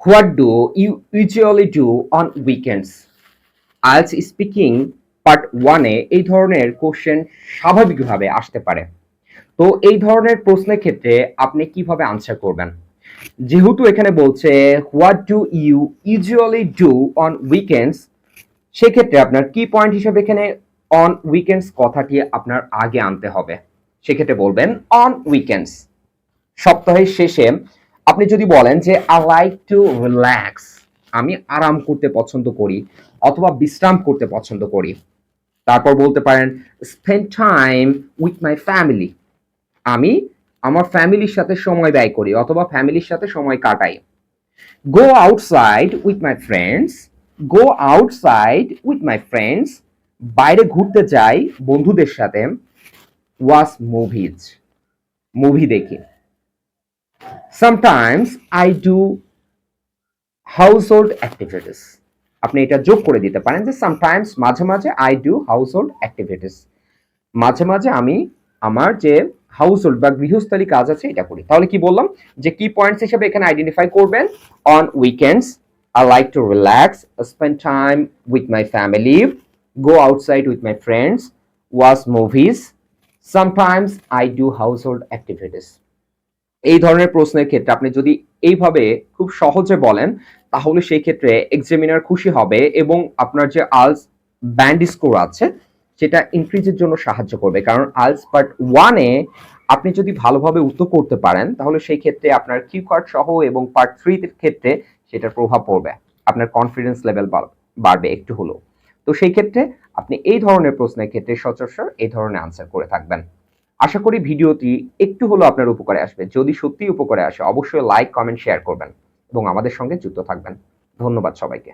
What do you usually do on weekends? আজ speaking part 1 এ এই ধরনের কোশ্চেন স্বাভাবিকভাবে আসতে পারে। তো এই ধরনের প্রশ্নের ক্ষেত্রে আপনি কিভাবে আনসার করবেন? যেহেতু এখানে বলছে what do you usually do on weekends, সেক্ষেত্রে আপনার কি পয়েন্ট হিসেবে এখানে অন উইকেন্ডস কথাটি আপনার আগে আনতে হবে। সেক্ষেত্রে বলবেন অন উইকেন্ডস। সপ্তাহের শেষে আপনি যদি বলেন যে আই লাইক টু রিল্যাক্স, আমি আরাম করতে পছন্দ করি অথবা বিশ্রাম করতে পছন্দ করি। তারপর বলতে পারেন spend time with my family, আমি আমার ফ্যামিলির সাথে সময় ব্যয় করি অথবা ফ্যামিলির সাথে সময় কাটাই। Go outside with my friends, go outside with my friends, বাইরে ঘুরতে যাই বন্ধুদের সাথে। ওয়াচ মুভিজ, মুভি দেখি। Sometimes I do household activities, আপনি এটা যোগ করে দিতে পারেন যে sometimes মাঝে মাঝে I do household activities, মাঝে মাঝে আমি আমার যে হাউসহোল্ড বা গৃহস্থালী কাজ আছে এটা করি। তাহলে কি বললাম যে কি পয়েন্টস হিসেবে এখানে আইডেন্টিফাই করবেন on weekends I like to relax, spend time with my family, go outside with my friends, watch movies, sometimes I do household activities। এই ধরনের প্রশ্নের ক্ষেত্রে আপনি যদি এইভাবে খুব সহজে বলেন তাহলে সেই ক্ষেত্রে এক্সামিনার খুশি হবে এবং আপনার যে আলস ব্যান্ড স্কোর আছে সেটা ইনক্রিজের জন্য সাহায্য করবে। কারণ আলস পার্ট 1 এ আপনি যদি ভালোভাবে উত্তর করতে পারেন তাহলে সেই ক্ষেত্রে আপনার কিউ কার্ড সহ এবং পার্ট 3 এর ক্ষেত্রে সেটার প্রভাব পড়বে, আপনার কনফিডেন্স লেভেল বাড়বে একটু হলেও। তো সেই ক্ষেত্রে আপনি এই ধরনের প্রশ্নের ক্ষেত্রে সচরাচর এই ধরনের আনসার করে থাকবেন। আশা করি ভিডিওটি একটু হলেও আপনার উপকারে আসবে। যদি সত্যিই উপকারে আসে অবশ্যই লাইক, কমেন্ট, শেয়ার করবেন এবং আমাদের সঙ্গে যুক্ত থাকবেন। ধন্যবাদ সবাইকে।